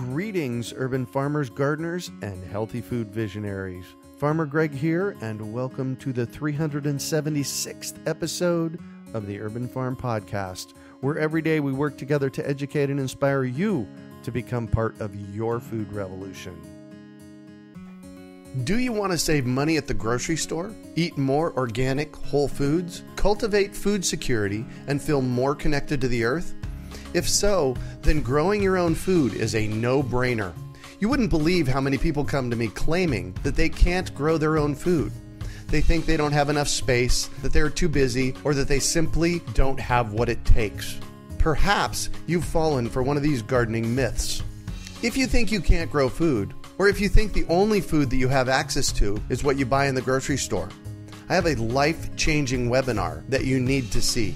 Greetings, urban farmers, gardeners, and healthy food visionaries. Farmer Greg here, and welcome to the 376th episode of the Urban Farm Podcast, where every day we work together to educate and inspire you to become part of your food revolution. Do you want to save money at the grocery store, eat more organic, whole foods, cultivate food security, and feel more connected to the earth? If so, then growing your own food is a no-brainer. You wouldn't believe how many people come to me claiming that they can't grow their own food. They think they don't have enough space, that they're too busy, or that they simply don't have what it takes. Perhaps you've fallen for one of these gardening myths. If you think you can't grow food, or if you think the only food that you have access to is what you buy in the grocery store, I have a life-changing webinar that you need to see.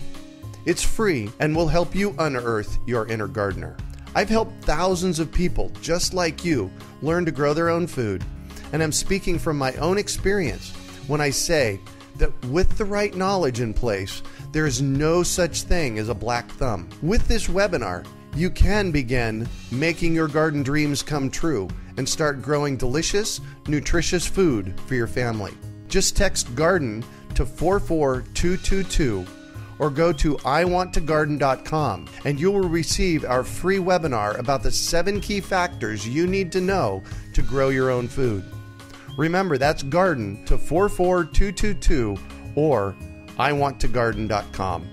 It's free and will help you unearth your inner gardener. I've helped thousands of people just like you learn to grow their own food, and I'm speaking from my own experience when I say that with the right knowledge in place, there is no such thing as a black thumb. With this webinar, you can begin making your garden dreams come true and start growing delicious, nutritious food for your family. Just text GARDEN to 44222 or go to iwanttogarden.com and you will receive our free webinar about the 7 key factors you need to know to grow your own food. Remember, that's GARDEN to 44222 or iwanttogarden.com.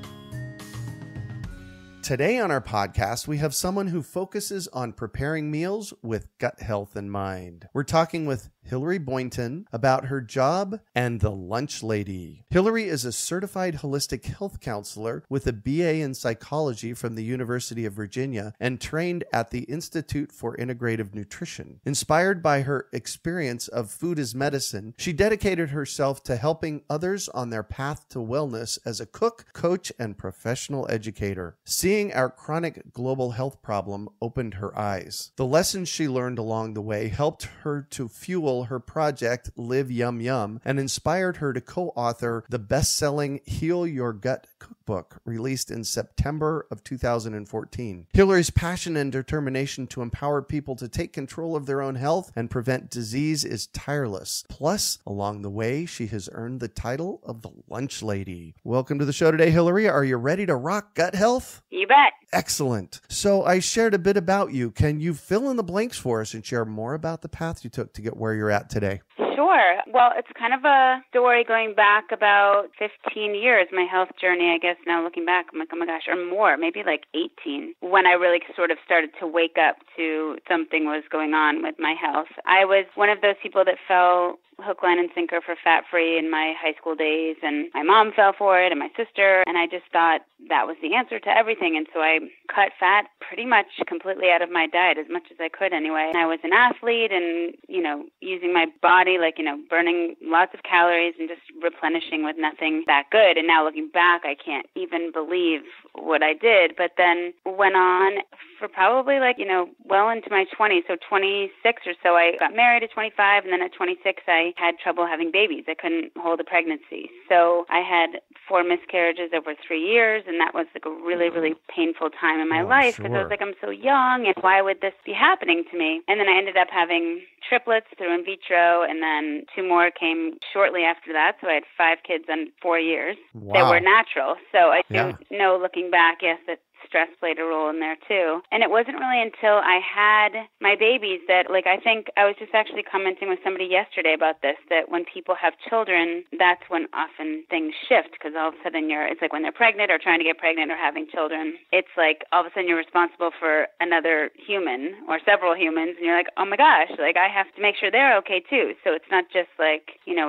Today on our podcast, we have someone who focuses on preparing meals with gut health in mind. We're talking with Hilary Boynton about her job and the lunch lady. Hilary is a certified holistic health counselor with a BA in psychology from the University of Virginia and trained at the Institute for Integrative Nutrition. Inspired by her experience of food as medicine, she dedicated herself to helping others on their path to wellness as a cook, coach, and professional educator. Seeing our chronic global health problem opened her eyes. The lessons she learned along the way helped her to fuel her project Live Yum Yum and inspired her to co-author the best-selling Heal Your Gut Cookbook, released in September of 2014. Hilary's passion and determination to empower people to take control of their own health and prevent disease is tireless. Plus, along the way, she has earned the title of the Lunch Lady. Welcome to the show today, Hilary. Are you ready to rock gut health? You bet. Excellent. So I shared a bit about you. Can you fill in the blanks for us and share more about the path you took to get where you're at today? Sure. Well, it's kind of a story going back about 15 years, my health journey, I guess now looking back, I'm like, oh my gosh, or more, maybe like 18, when I really sort of started to wake up to something was going on with my health. I was one of those people that fell hook, line, and sinker for fat-free in my high school days, and my mom fell for it, and my sister, and I just thought that was the answer to everything, and so I cut fat pretty much completely out of my diet, as much as I could anyway. And I was an athlete and, using my body, burning lots of calories and just replenishing with nothing that good, and now looking back, I can't even believe what I did, but then went on for probably well into my 20s, so 26 or so. I got married at 25, and then at 26, I had trouble having babies. I couldn't hold a pregnancy. So I had 4 miscarriages over 3 years, and that was like a really, really painful time in my life because I was like, I'm so young, and why would this be happening to me? And then I ended up having triplets through in vitro, and then 2 more came shortly after that. So I had 5 kids in 4 years. Wow. They were natural. So I do know, looking back, yes, that stress played a role in there too. And it wasn't really until I had my babies that, I think I was just actually commenting with somebody yesterday about this, that when people have children, that's when often things shift, because all of a sudden it's like when they're pregnant or trying to get pregnant or having children, it's like all of a sudden you're responsible for another human or several humans, and you're like, oh my gosh, I have to make sure they're okay too. So it's not just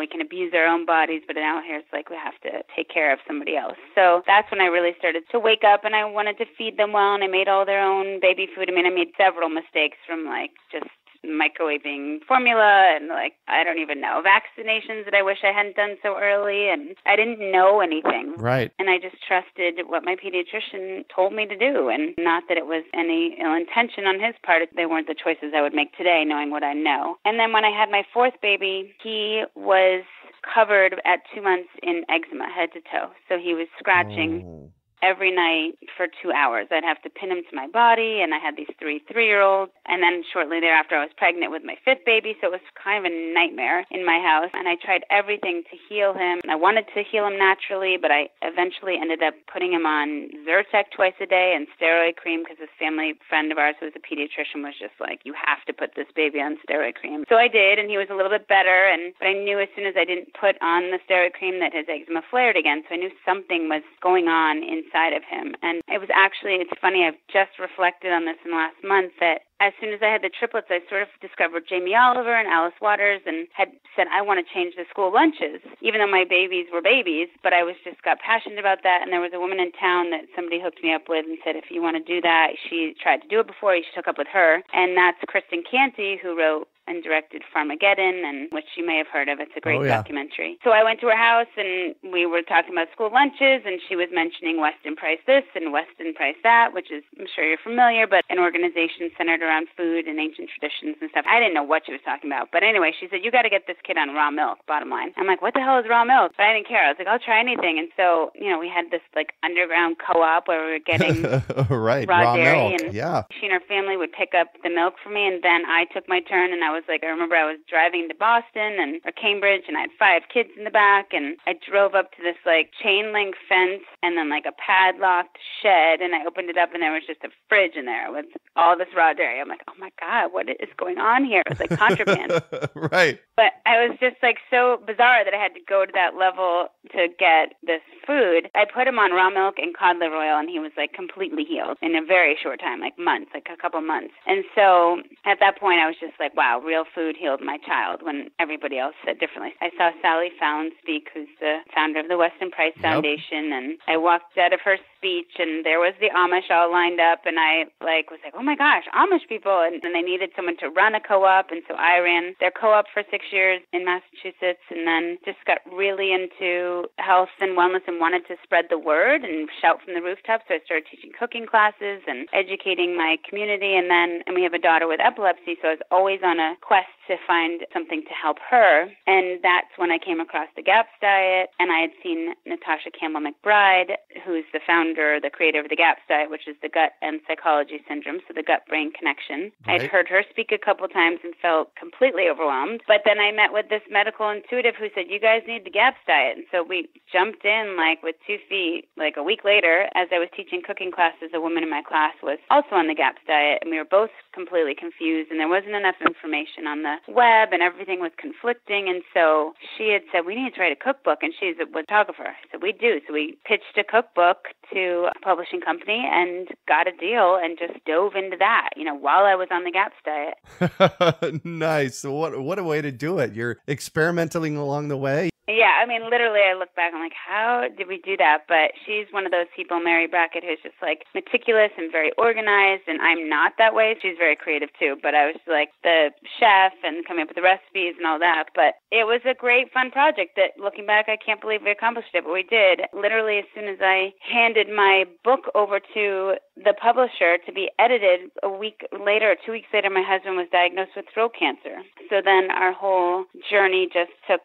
we can abuse our own bodies, but now here it's we have to take care of somebody else. So that's when I really started to wake up, and I wanted to feed them well, and I made all their own baby food. I made several mistakes from just microwaving formula and I don't even know, vaccinations that I wish I hadn't done so early, and I didn't know anything. Right. And I just trusted what my pediatrician told me to do, and not that it was any ill intention on his part. They weren't the choices I would make today, knowing what I know. And then when I had my 4th baby, he was covered at 2 months in eczema, head to toe. So he was scratching every night for 2 hours. I'd have to pin him to my body, and I had these 3-year-olds. And then shortly thereafter, I was pregnant with my 5th baby, so it was kind of a nightmare in my house. And I tried everything to heal him. I wanted to heal him naturally, but I eventually ended up putting him on Zyrtec twice a day and steroid cream because this family friend of ours who was a pediatrician was just like, you have to put this baby on steroid cream. So I did, and he was a little bit better. But I knew as soon as I didn't put on the steroid cream that his eczema flared again. So I knew something was going on inside of him. And it was actually, it's funny, I've just reflected on this in the last month that as soon as I had the triplets, I sort of discovered Jamie Oliver and Alice Waters and had said, I want to change the school lunches, even though my babies were babies. But I was just got passionate about that. And there was a woman in town that somebody hooked me up with and said, if you want to do that, she tried to do it before, you should hook up with her. And that's Kristen Canty, who wrote and directed Farmageddon, and which you may have heard of. It's a great documentary. So I went to her house, and we were talking about school lunches, and she was mentioning Weston Price this and Weston Price that, which is, I'm sure you're familiar, but an organization centered around food and ancient traditions and stuff. I didn't know what she was talking about. But anyway, she said, you got to get this kid on raw milk, bottom line. I'm like, what the hell is raw milk? But I didn't care. I was like, I'll try anything. And so, we had this like underground co-op where we were getting raw dairy. Milk. And she and her family would pick up the milk for me, and then I took my turn, and I was like, I remember I was driving to Boston or Cambridge, and I had 5 kids in the back, and I drove up to this like chain link fence and then like a padlocked shed, and I opened it up, and there was just a fridge in there with all this raw dairy. I'm like, oh my God, what is going on here? It was like contraband. Right. But I was just like so bizarre that I had to go to that level to get this food. I put him on raw milk and cod liver oil, and he was like completely healed in a very short time, like months, like a couple months. And so at that point, I was just like, wow, real food healed my child when everybody else said differently. I saw Sally Fallon speak, who's the founder of the Weston Price Foundation, and I walked out of her speech, and there was the Amish all lined up, and I was like, oh my gosh, Amish people, and they needed someone to run a co-op, and so I ran their co-op for 6 years in Massachusetts, and then just got really into health and wellness and wanted to spread the word and shout from the rooftops. So I started teaching cooking classes and educating my community, and we have a daughter with epilepsy, so I was always on a quest to find something to help her. And that's when I came across the GAPS diet, and I had seen Natasha Campbell McBride, who's the founder, the creator of the GAPS diet, which is the gut and psychology syndrome, so the gut-brain connection. Right. I'd heard her speak a couple times and felt completely overwhelmed. But then I met with this medical intuitive who said, you guys need the GAPS diet. And so we jumped in like with 2 feet. Like a week later, as I was teaching cooking classes, a woman in my class was also on the GAPS diet, and we were both completely confused, and there wasn't enough information on the web, and everything was conflicting. And so she had said, we need to write a cookbook, and she's a photographer. I said, we do. So we pitched a cookbook to a publishing company and got a deal and just dove into that, while I was on the GAPS diet. Nice. So what a way to do it. You're experimenting along the way. Yeah, literally, I look back, I'm like, how did we do that? But she's one of those people, Mary Brackett, who's just like meticulous and very organized, and I'm not that way. She's very creative too, but I was like the chef and coming up with the recipes and all that. But it was a great, fun project that, looking back, I can't believe we accomplished it, but we did. Literally, as soon as I handed my book over to the publisher to be edited, a week later, 2 weeks later, my husband was diagnosed with throat cancer. So then our whole journey just took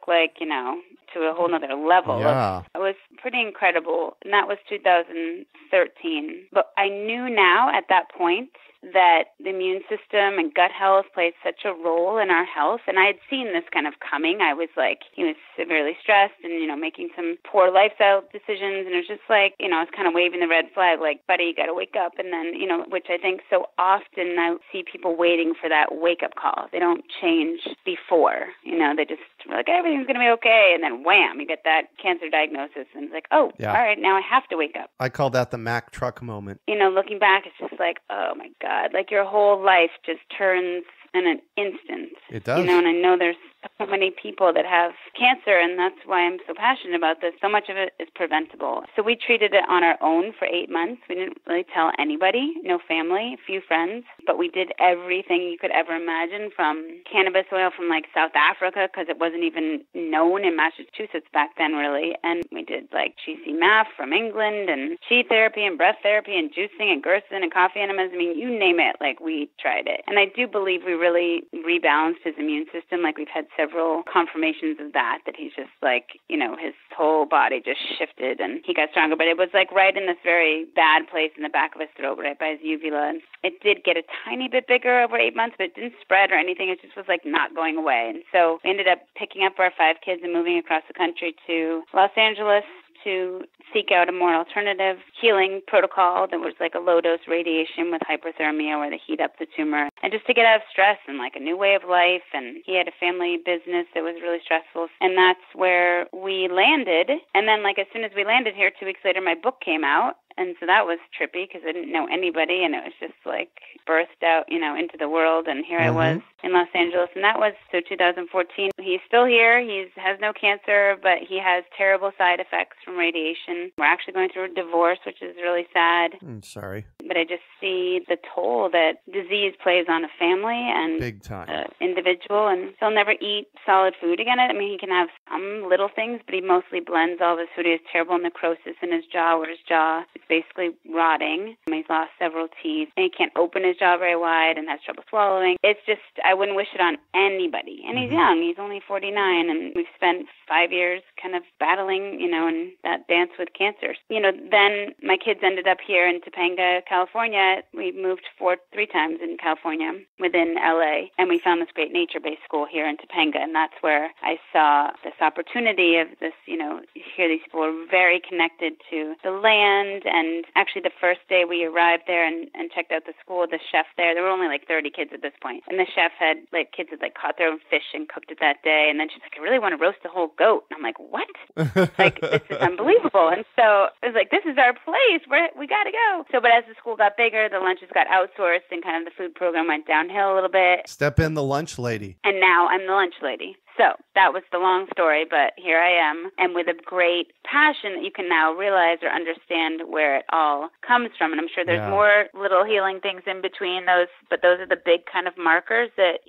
to a whole nother level. Yeah. It was pretty incredible. And that was 2013. But I knew now at that point that the immune system and gut health plays such a role in our health. And I had seen this kind of coming. I was like, he was severely stressed and, making some poor lifestyle decisions. And it was just like, I was kind of waving the red flag, like, buddy, you got to wake up. And then, which I think so often I see people waiting for that wake-up call. They don't change before, they just are like, everything's going to be okay. And then wham, you get that cancer diagnosis. And it's like, oh, all right, now I have to wake up. I call that the Mack truck moment. Looking back, it's just like, oh my God, like your whole life just turns in an instant. It does. And I know there's so many people that have cancer, and that's why I'm so passionate about this. So much of it is preventable. So we treated it on our own for 8 months. We didn't really tell anybody, no family, a few friends, but we did everything you could ever imagine, from cannabis oil from like South Africa, because it wasn't even known in Massachusetts back then, really. And we did like GC-MAF from England, and chi therapy and breath therapy and juicing and Gerson and coffee enemas. You name it, like we tried it. And I do believe we really rebalanced his immune system. Like we've had several confirmations of that he's just like, his whole body just shifted and he got stronger. But it was like right in this very bad place in the back of his throat, right by his uvula. And it did get a tiny bit bigger over 8 months, but it didn't spread or anything. It just was like not going away. And so we ended up picking up our 5 kids and moving across the country to Los Angeles to seek out a more alternative healing protocol that was like a low-dose radiation with hyperthermia where they heat up the tumor, and just to get out of stress and like a new way of life. And he had a family business that was really stressful, and that's where we landed. And then like as soon as we landed here, 2 weeks later, my book came out. And so that was trippy because I didn't know anybody, and it was just like birthed out, into the world. And here I was in Los Angeles, and that was 2014. He's still here. He has no cancer, but he has terrible side effects from radiation. We're actually going through a divorce, which is really sad. I'm sorry. But I just see the toll that disease plays on a family and big time individual, and he'll never eat solid food again. I mean, he can have some little things, but he mostly blends all of his food. He has terrible necrosis in his jaw, where his jaw is basically rotting. He's lost several teeth, and he can't open his jaw very wide and has trouble swallowing. It's just, I wouldn't wish it on anybody. And he's young. He's only 49, and we've spent 5 years kind of battling, in that dance with cancer. Then my kids ended up here in Topanga, California. We moved 3 times in California within LA, and we found this great nature-based school here in Topanga, and that's where I saw this opportunity of this, here these people are very connected to the land. And actually the first day we arrived there and checked out the school, the chef there were only like 30 kids at this point, and the chef had kids had caught their own fish and cooked it that day. And then she's like, I really want to roast a whole goat. And I'm like, what? This is unbelievable. And so I was like, this is our place. We got to go. So, but as the school got bigger, the lunches got outsourced and kind of the food program went downhill a little bit. Step in the lunch lady. And now I'm the lunch lady. So that was the long story, but here I am, and with a great passion that you can now realize or understand where it all comes from. And I'm sure there's more little healing things in between those, but those are the big kind of markers that,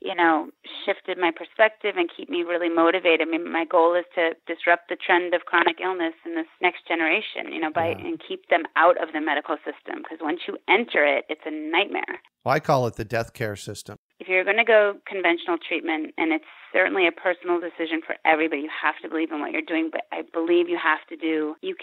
shifted my perspective and keep me really motivated. I mean, my goal is to disrupt the trend of chronic illness in this next generation, and keep them out of the medical system, because once you enter it, it's a nightmare. Well, I call it the death care system. If you're going to go conventional treatment, and it's certainly a personal decision for everybody, you have to believe in what you're doing, but I believe you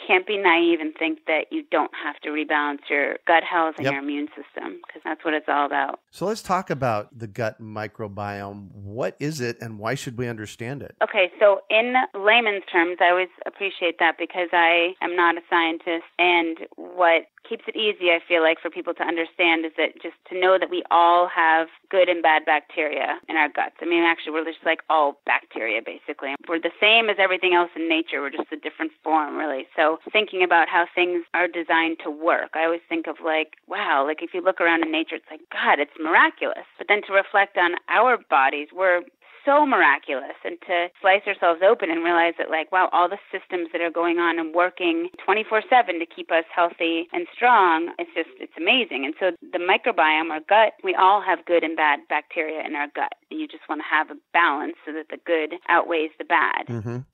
can't be naive and think that you don't have to rebalance your gut health and your immune system, because that's what it's all about. So let's talk about the gut microbiome. What is it, and why should we understand it? Okay, so in layman's terms, I always appreciate that because I am not a scientist, and what keeps it easy, I feel like, for people to understand is that just to know that we all have good and bad bacteria in our guts. I mean, actually, we're just like all bacteria, basically. We're the same as everything else in nature. We're just a different form, really. So thinking about how things are designed to work, I always think of wow, if you look around in nature, it's like, God, it's miraculous. But then to reflect on our bodies, we're so miraculous, and to slice ourselves open and realize that wow, all the systems that are going on and working 24/7 to keep us healthy and strong, it's amazing. And so the microbiome, our gut, we all have good and bad bacteria in our gut. And you just want to have a balance so that the good outweighs the bad.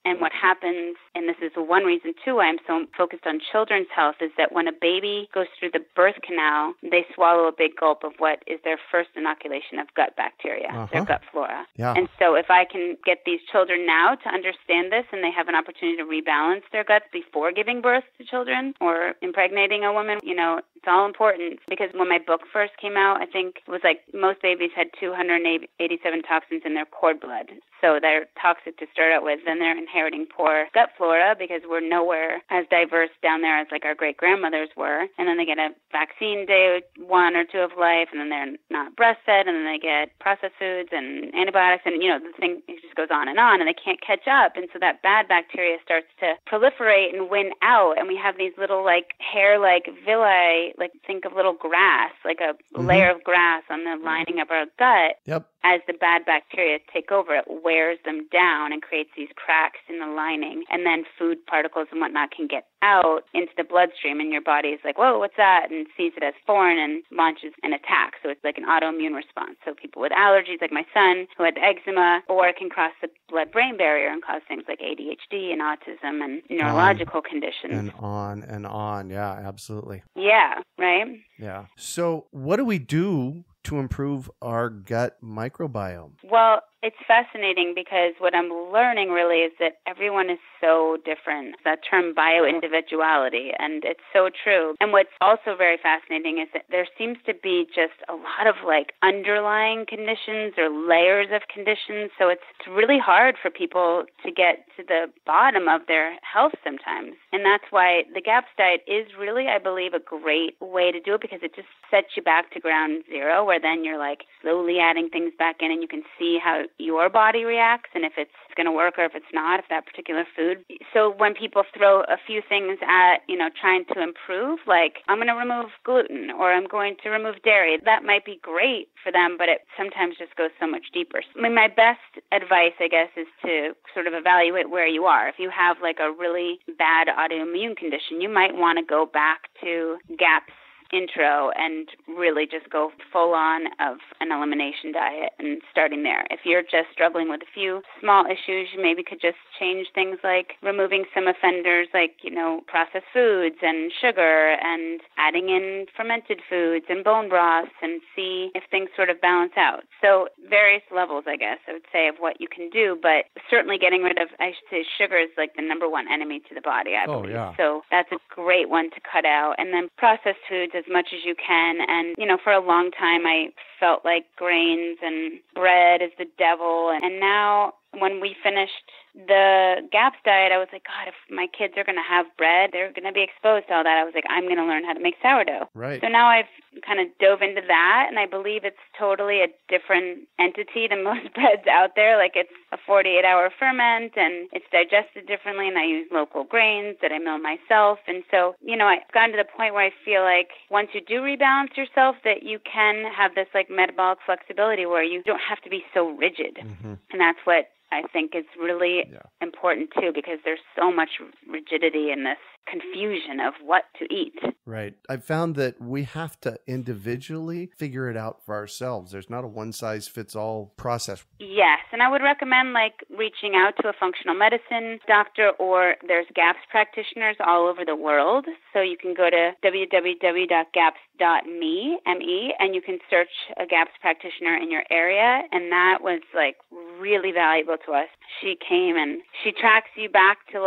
And what happens, and this is one reason too why I'm so focused on children's health, is that when a baby goes through the birth canal, they swallow a big gulp of what is their first inoculation of gut bacteria, their gut flora. And so if I can get these children now to understand this, and they have an opportunity to rebalance their guts before giving birth to children or impregnating a woman, it's all important. Because when my book first came out, I think it was most babies had 287 toxins in their cord blood. So they're toxic to start out with. Then they're inheriting poor gut flora because we're nowhere as diverse down there as our great-grandmothers were. And then they get a vaccine day 1 or 2 of life, and then they're not breastfed, and then they get processed foods and antibiotics, and, the thing it just goes on, and they can't catch up. And so that bad bacteria starts to proliferate and win out, and we have these little, hair-like villi, think of little grass, a layer of grass on the lining of our gut. As the bad bacteria take over, it wears them down and creates these cracks in the lining. And then food particles and whatnot can get out into the bloodstream, and your body is like, whoa, what's that? And sees it as foreign and launches an attack. So it's like an autoimmune response. So people with allergies, like my son, who had eczema, or it can cross the blood-brain barrier and cause things like ADHD and autism and neurological conditions. And on and on. Yeah, absolutely. Yeah, right? Yeah. So what do we do to improve our gut microbiome? Well, it's fascinating because what I'm learning really is that everyone is so different. That term bioindividuality, and it's so true. And what's also very fascinating is that there seems to be just a lot of like underlying conditions or layers of conditions. So it's really hard for people to get to the bottom of their health sometimes. And that's why the GAPS diet is really, I believe, a great way to do it because it just sets you back to ground zero, where then you're like slowly adding things back in and you can see how your body reacts and if it's going to work or if it's not, if that particular food. So when people throw a few things at, trying to improve, like I'm going to remove gluten or I'm going to remove dairy, that might be great for them, but it sometimes just goes so much deeper. I mean, my best advice, I guess, is to sort of evaluate where you are. If you have like a really bad autoimmune condition, you might want to go back to GAPS intro and really just go full on of an elimination diet and starting there. If you're just struggling with a few small issues, you maybe could just change things like removing some offenders like, processed foods and sugar and adding in fermented foods and bone broths and see if things sort of balance out. So various levels, I guess, I would say, of what you can do, but certainly getting rid of, I should say, sugar is like the number one enemy to the body, I believe. Yeah. So that's a great one to cut out. And then processed foods as much as you can. And, for a long time, I felt like grains and bread is the devil. And now when we finished the GAPS diet, I was like, God, if my kids are going to have bread, they're going to be exposed to all that. I was like, I'm going to learn how to make sourdough. Right. So now I've kind of dove into that, and I believe it's totally a different entity than most breads out there. Like it's a 48-hour ferment, and it's digested differently, and I use local grains that I mill myself. And so, I've gotten to the point where I feel like once you do rebalance yourself, that you can have this like metabolic flexibility where you don't have to be so rigid. Mm-hmm. And that's what I think is really important too, because there's so much rigidity in this confusion of what to eat. Right. I've found that we have to individually figure it out for ourselves. There's not a one-size-fits-all process. Yes, and I would recommend reaching out to a functional medicine doctor, or there's GAPS practitioners all over the world. So you can go to www.gaps.me, and you can search a GAPS practitioner in your area, and that was really valuable to us. She came and she tracks you back to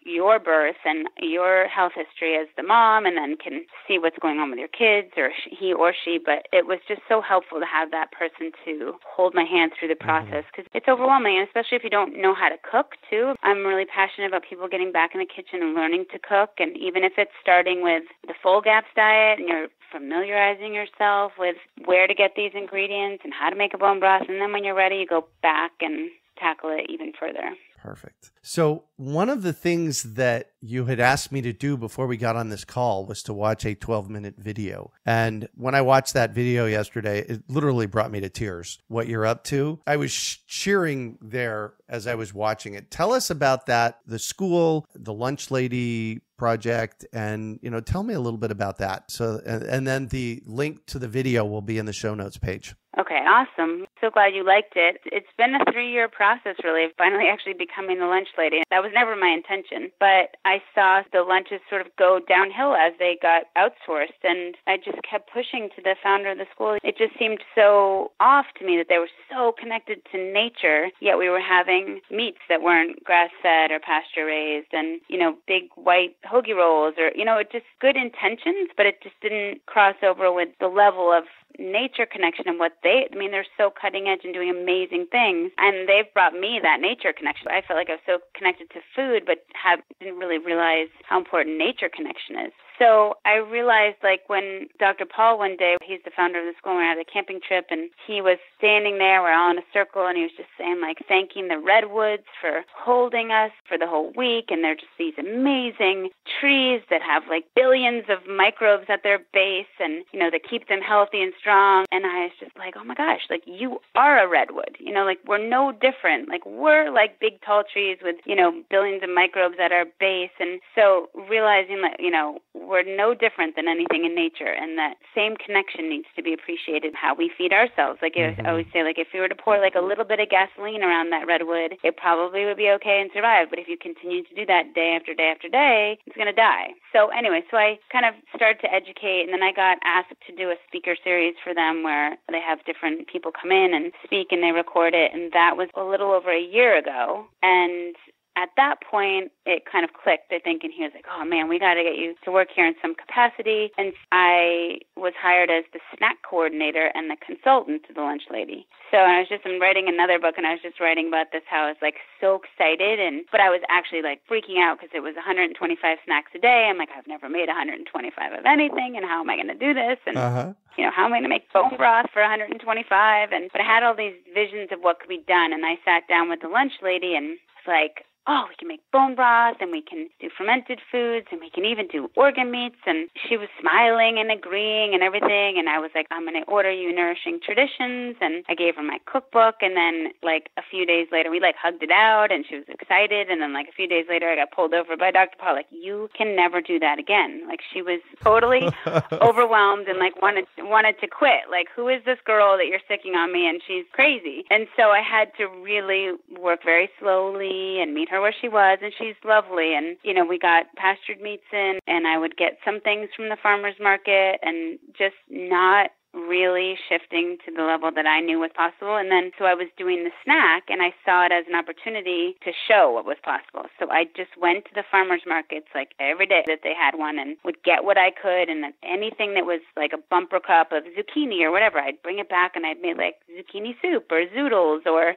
your birth and your health history as the mom, and then can see what's going on with your kids, or he or she. But it was just so helpful to have that person to hold my hand through the process, because it's overwhelming, and especially if you don't know how to cook too. I'm really passionate about people getting back in the kitchen and learning to cook, and even if it's starting with the full GAPS diet and you're familiarizing yourself with where to get these ingredients and how to make a bone broth, and then when you're ready, you go back and tackle it even further. Perfect. So one of the things that you had asked me to do before we got on this call was to watch a 12-minute video. And when I watched that video yesterday, it literally brought me to tears. What you're up to, I was cheering there as I was watching it. Tell us about that, the school, the lunch lady project, and tell me a little bit about that. So, and then the link to the video will be in the show notes page. Okay, awesome. So glad you liked it. It's been a 3-year process, really, of finally actually becoming the lunch lady. That was never my intention, but I saw the lunches sort of go downhill as they got outsourced, and I just kept pushing to the founder of the school. It just seemed so off to me that they were so connected to nature, yet we were having meats that weren't grass-fed or pasture-raised, and, big white hoagie rolls, or, it just good intentions, but it just didn't cross over with the level of nature connection and what they're so cutting edge and doing amazing things, and they've brought me that nature connection. I felt like I was so connected to food, but didn't really realize how important nature connection is. So I realized when Dr. Paul one day, he's the founder of the school, we were at a camping trip, and he was standing there, we're all in a circle, and he was just saying thanking the redwoods for holding us for the whole week, and they're just these amazing trees that have billions of microbes at their base, and that keep them healthy and strong. And I was just oh my gosh, you are a redwood, we're no different. We're big tall trees with billions of microbes at our base. And so realizing that we're no different than anything in nature, and that same connection needs to be appreciated, how we feed ourselves. Like I always say, like if you were to pour like a little bit of gasoline around that redwood, it probably would be okay and survive. But if you continue to do that day after day after day, it's going to die. So anyway, so I kind of started to educate, and then I got asked to do a speaker series for them where they have different people come in and speak and they record it. And that was a little over a year ago. And at that point, it kind of clicked, I think, and he was like, oh, man, we got to get you to work here in some capacity. And I was hired as the snack coordinator and the consultant to the lunch lady. So I'm writing another book, and I was just writing about this, how I was, like, so excited. But I was actually, like, freaking out because it was 125 snacks a day. I'm like, I've never made 125 of anything, and how am I going to do this? And how am I going to make bone broth for 125? But I had all these visions of what could be done, and I sat down with the lunch lady and was like, oh, we can make bone broth, and we can do fermented foods, and we can even do organ meats. And she was smiling and agreeing and everything. And I was like, I'm going to order you Nourishing Traditions. And I gave her my cookbook. And then, like, a few days later, we, like, hugged it out, and she was excited. And then, like, a few days later, I got pulled over by Dr. Paul, like, you can never do that again. Like, she was totally overwhelmed and, like, wanted to quit. Like, who is this girl that you're sticking on me? And she's crazy. And so I had to really work very slowly and meet her where she was, and she's lovely. And, we got pastured meats in, and I would get some things from the farmer's market, and just not really shifting to the level that I knew was possible. And then, so I was doing the snack, and I saw it as an opportunity to show what was possible. So I just went to the farmer's markets, like, every day that they had one, and would get what I could, and anything that was like a bumper cup of zucchini or whatever, I'd bring it back, and I'd make like zucchini soup or zoodles, or,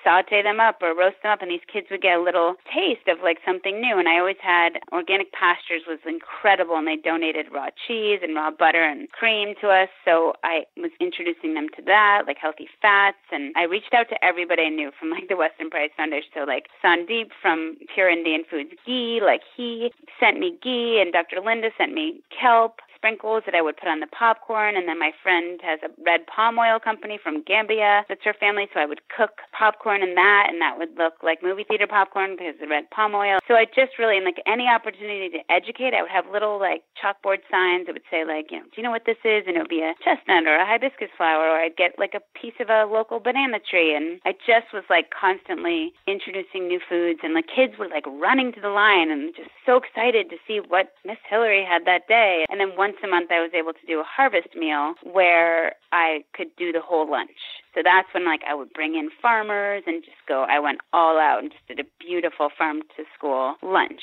saute them up or roast them up, and these kids would get a little taste of like something new. And I always had Organic Pastures was incredible, and they donated raw cheese and raw butter and cream to us. So I was introducing them to that, like healthy fats, and I reached out to everybody I knew from like the Weston Price Foundation. So like Sandeep from Pure Indian Foods ghee, like he sent me ghee, and Dr. Linda sent me kelp sprinkles that I would put on the popcorn. And then my friend has a red palm oil company from Gambia. That's her family. So I would cook popcorn in that, and that would look like movie theater popcorn because of the red palm oil. So I just really, like any opportunity to educate, I would have little like chalkboard signs that would say like, do you know what this is? And it would be a chestnut or a hibiscus flower, or I'd get like a piece of a local banana tree. And I just was like constantly introducing new foods, and the kids were like running to the line and just so excited to see what Miss Hilary had that day. And then once a month I was able to do a harvest meal where I could do the whole lunch. So that's when like I would bring in farmers and just go, I went all out and just did a beautiful farm to school lunch,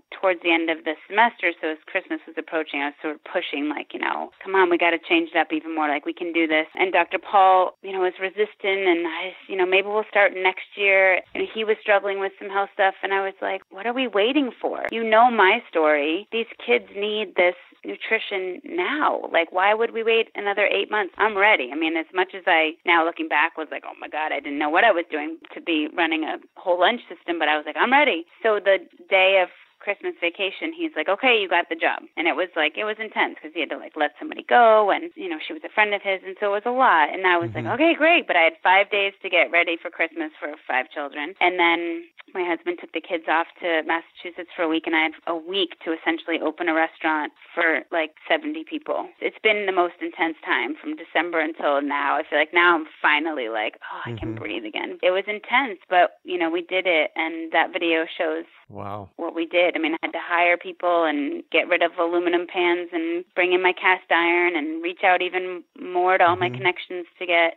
towards the end of the semester. So as Christmas was approaching, I was sort of pushing like, come on, we got to change it up even more. Like we can do this. And Dr. Paul, was resistant, and I just, maybe we'll start next year. And he was struggling with some health stuff. And I was like, what are we waiting for? My story. These kids need this nutrition now. Like, why would we wait another 8 months? I'm ready. I mean, as much as I now looking back was like, oh my God, I didn't know what I was doing to be running a whole lunch system, but I was like, I'm ready. So the day of Christmas vacation, he's like, okay, you got the job. And it was intense because he had to like let somebody go, and she was a friend of his, and so it was a lot. And I was like, okay, great. But I had 5 days to get ready for Christmas for 5 children. And then my husband took the kids off to Massachusetts for a week, and I had a week to essentially open a restaurant for like 70 people. It's been the most intense time from December until now. I feel like now I'm finally like, oh, I can breathe again. It was intense, but we did it, and that video shows what we did. I mean, I had to hire people and get rid of aluminum pans and bring in my cast iron and reach out even more to all my connections to get,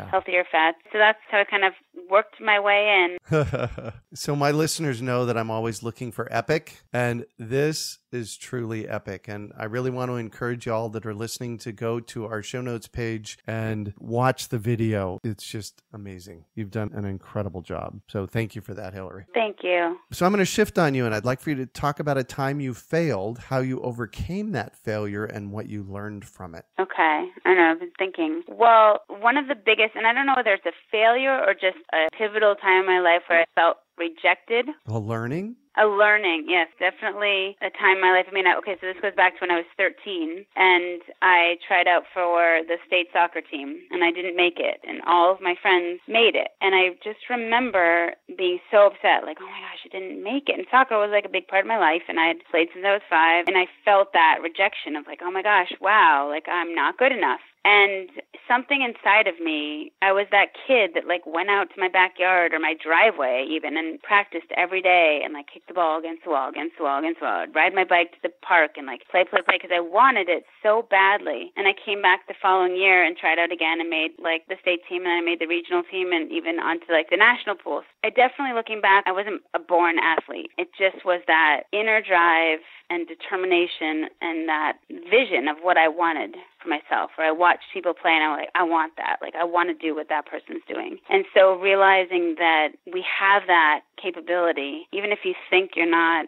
healthier fats. So that's how I kind of worked my way in. So my listeners know that I'm always looking for epic, and this is truly epic. And I really want to encourage y'all that are listening to go to our show notes page and watch the video. It's just amazing. You've done an incredible job. So thank you for that, Hilary. Thank you. So I'm going to shift on you, and I'd like for you to talk about a time you failed, how you overcame that failure, and what you learned from it. Okay. I know. I've been thinking. Well, one of the biggest, and I don't know whether it's a failure or just a pivotal time in my life where I felt rejected. A learning? A learning, yes, definitely a time in my life. I mean, okay, so this goes back to when I was 13, and I tried out for the state soccer team, and I didn't make it, and all of my friends made it. And I just remember being so upset, like, oh my gosh, I didn't make it. And soccer was like a big part of my life, and I had played since I was 5, and I felt that rejection of like, oh my gosh, wow, like I'm not good enough. And something inside of me, I was that kid that like went out to my backyard or my driveway even and practiced every day and like kicked the ball against the wall. I'd ride my bike to the park and like play because I wanted it so badly. And I came back the following year and tried out again and made like the state team, and I made the regional team and even onto like the national pools. I definitely, looking back, I wasn't a born athlete. It just was that inner drive and determination and that vision of what I wanted for myself, where I watched people play and I'm like, I want that. Like, I want to do what that person's doing. And so realizing that we have that capability, even if you think you're not,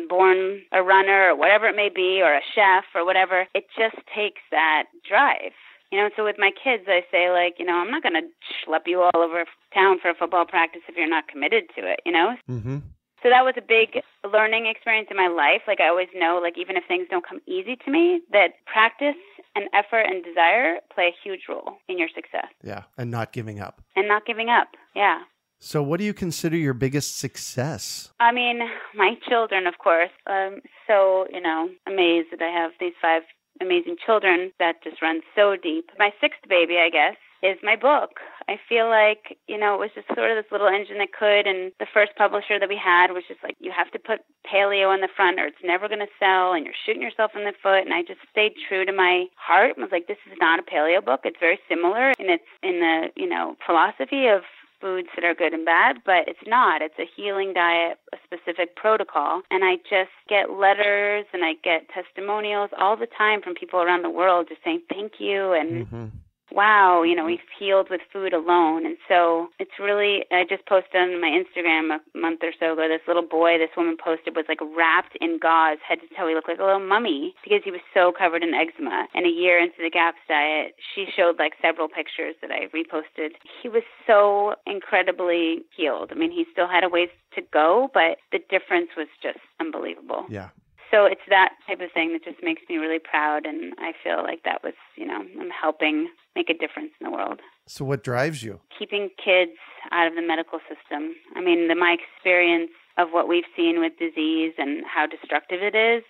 born a runner or whatever it may be, or a chef or whatever, it just takes that drive. So with my kids, I say, like, I'm not going to schlep you all over town for a football practice if you're not committed to it, Mm-hmm. So that was a big learning experience in my life. Like, I always know, like, even if things don't come easy to me, that practice and effort and desire play a huge role in your success. Yeah, and not giving up. Yeah. So what do you consider your biggest success? I mean, my children, of course. I'm so, amazed that I have these 5 amazing children that just run so deep. My 6th baby, I guess, is my book. I feel like, it was just sort of this little engine that could, and the first publisher that we had was just like, you have to put paleo on the front or it's never going to sell, and you're shooting yourself in the foot. And I just stayed true to my heart and was like, this is not a paleo book. It's very similar, and it's in the, philosophy of foods that are good and bad, but it's not. It's a healing diet, a specific protocol. And I just get letters and I get testimonials all the time from people around the world just saying thank you and wow, we've healed with food alone. And so it's really, I just posted on my Instagram a month or so ago, this little boy, this woman posted, was like wrapped in gauze, head to toe. He looked like a little mummy because he was so covered in eczema. And a year into the GAPS diet, she showed like several pictures that I reposted. He was so incredibly healed. I mean, he still had a ways to go, but the difference was just unbelievable. Yeah. So it's that type of thing that just makes me really proud, and I feel like that was, I'm helping make a difference in the world. So what drives you? Keeping kids out of the medical system. I mean, my experience of what we've seen with disease and how destructive it is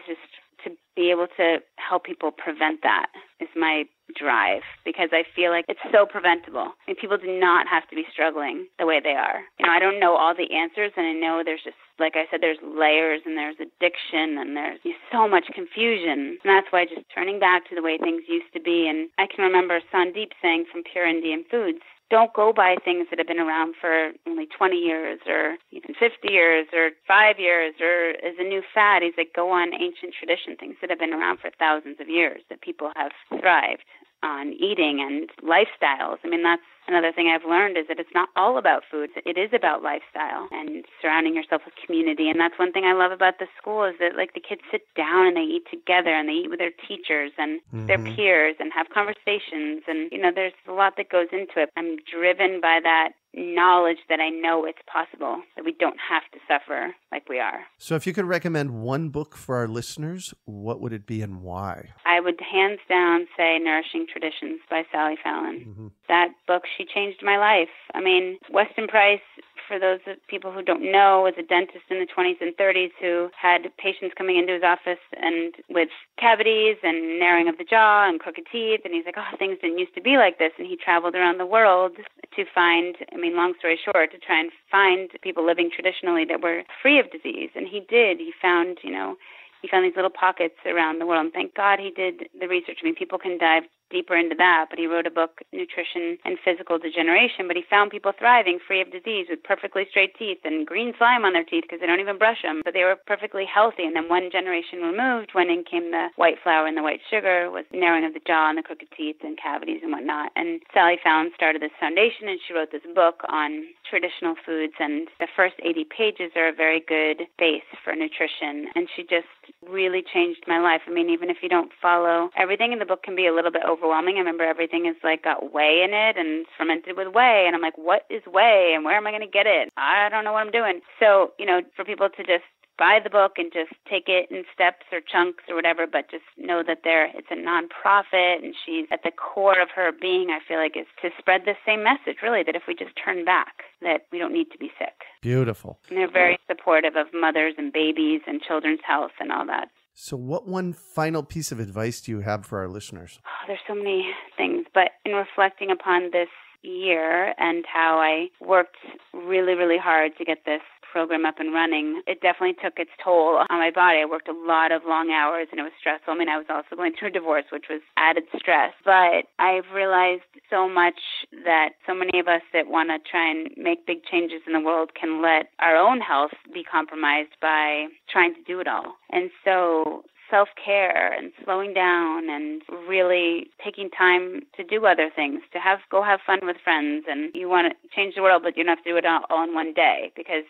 just to be able to help people prevent that is my drive, because I feel like it's so preventable. I mean, people do not have to be struggling the way they are. I don't know all the answers, and I know there's just, like I said, there's layers and there's addiction and there's so much confusion. And that's why just turning back to the way things used to be. And I can remember Sandeep saying from Pure Indian Foods, don't go buy things that have been around for only 20 years or even 50 years or 5 years or as a new fad. He's like, go on ancient tradition, things that have been around for thousands of years that people have thrived on eating and lifestyles. I mean, that's another thing I've learned, is that it's not all about food. It is about lifestyle and surrounding yourself with community. And that's one thing I love about the school, is that like the kids sit down and they eat together and they eat with their teachers and their peers and have conversations. And, there's a lot that goes into it. I'm driven by that knowledge that I know it's possible, that we don't have to suffer like we are. So if you could recommend one book for our listeners, what would it be and why? I would hands down say Nourishing Traditions by Sally Fallon. That book, she changed my life. I mean, Weston Price, for those people who don't know, was a dentist in the 20s and 30s who had patients coming into his office and with cavities and narrowing of the jaw and crooked teeth. And he's like, oh, things didn't used to be like this. And he traveled around the world to find, long story short, to try and find people living traditionally that were free of disease. And he did. He found, he found these little pockets around the world. And thank God he did the research. People can dive deeper into that, but he wrote a book, Nutrition and Physical Degeneration, but he found people thriving free of disease with perfectly straight teeth and green slime on their teeth because they don't even brush them, but they were perfectly healthy. And then one generation removed, when in came the white flour and the white sugar, was narrowing of the jaw and the crooked teeth and cavities and whatnot. And Sally Fallon started this foundation, and she wrote this book on traditional foods, and the first 80 pages are a very good base for nutrition. And she just really changed my life. I mean, even if you don't follow everything in the book, can be a little bit overwhelming. I remember everything is like got whey in it and it's fermented with whey, and I'm like, what is whey and where am I going to get it? I don't know what I'm doing. So, for people to just buy the book and just take it in steps or chunks or whatever, but just know that it's a nonprofit, and she's at the core of her being, I feel like, is to spread the same message, really, that if we just turn back, that we don't need to be sick. Beautiful. And they're very supportive of mothers and babies and children's health and all that. So what one final piece of advice do you have for our listeners? Oh, there's so many things, but in reflecting upon this year and how I worked really, really hard to get this program up and running, it definitely took its toll on my body. I worked a lot of long hours and it was stressful. I mean, I was also going through a divorce, which was added stress. But I've realized so much that so many of us that want to try and make big changes in the world can let our own health be compromised by trying to do it all. And so self-care and slowing down and really taking time to do other things, to go have fun with friends. And you want to change the world, but you don't have to do it all in one day because,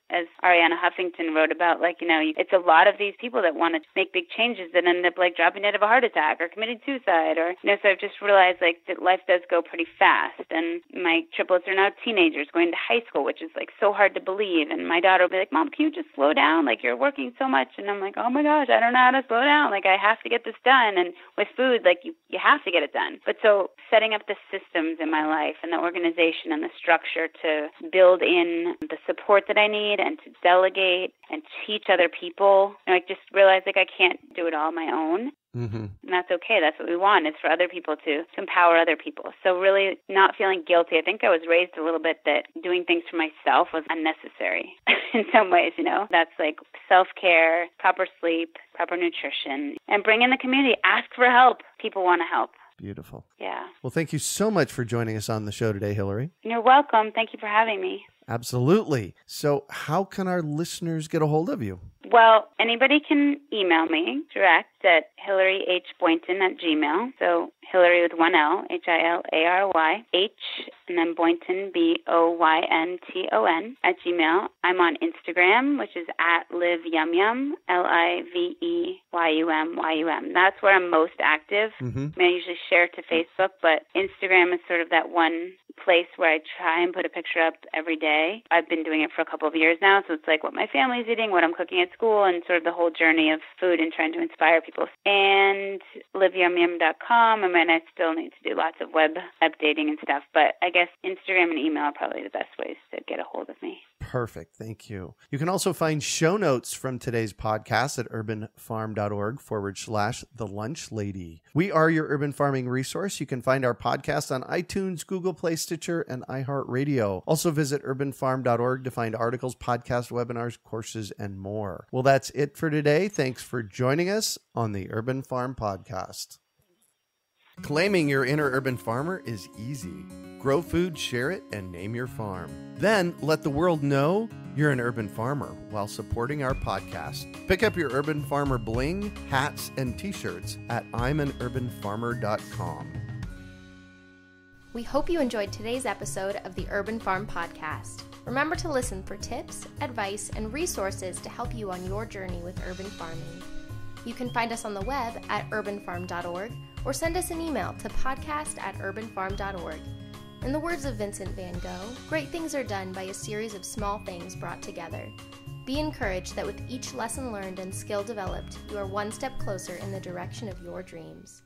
as Arianna Huffington wrote about, it's a lot of these people that want to make big changes that end up dropping dead of a heart attack or committing suicide or, so I've just realized that life does go pretty fast. And my triplets are now teenagers going to high school, which is so hard to believe. And my daughter will be like, Mom, can you just slow down? You're working so much. And I'm like, oh my gosh, I don't know how to slow down. I have to get this done. And with food, you have to get it done. But so setting up the systems in my life and the organization and the structure to build in the support that I need and to delegate and teach other people. I just realized I can't do it all on my own. Mm-hmm. And that's okay. That's what we want, is for other people to empower other people. So really not feeling guilty. I think I was raised a little bit that doing things for myself was unnecessary in some ways, That's self-care, proper sleep, proper nutrition, and bring in the community. Ask for help. People want to help. Beautiful. Yeah. Well, thank you so much for joining us on the show today, Hilary. You're welcome. Thank you for having me. Absolutely. So how can our listeners get a hold of you? Well, anybody can email me direct at hilaryhboynton@gmail. So Hilary with one L, Hilary, H, and then Boynton, Boynton @gmail. I'm on Instagram, which is @liveyumyum, LIVEYUMYUM. That's where I'm most active. Mm-hmm. I usually share to Facebook, but Instagram is sort of that one place where I try and put a picture up every day. I've been doing it for a couple of years now, so it's what my family's eating, what I'm cooking at school, and sort of the whole journey of food and trying to inspire people. And liveyumyum.com. I still need to do lots of web updating and stuff, but I guess Instagram and email are probably the best ways to get a hold of me. Perfect. Thank you. You can also find show notes from today's podcast at urbanfarm.org/The Lunch Lady. We are your urban farming resource. You can find our podcast on iTunes, Google Play, Stitcher, and iHeartRadio. Also visit urbanfarm.org to find articles, podcasts, webinars, courses, and more. Well, that's it for today. Thanks for joining us on the Urban Farm Podcast. Claiming your inner urban farmer is easy. Grow food, share it, and name your farm. Then let the world know you're an urban farmer while supporting our podcast. Pick up your Urban Farmer bling, hats, and t-shirts at I'mAnUrbanFarmer.com. We hope you enjoyed today's episode of the Urban Farm Podcast. Remember to listen for tips, advice, and resources to help you on your journey with urban farming. You can find us on the web at urbanfarm.org or send us an email to podcast@urbanfarm.org. In the words of Vincent van Gogh, great things are done by a series of small things brought together. Be encouraged that with each lesson learned and skill developed, you are one step closer in the direction of your dreams.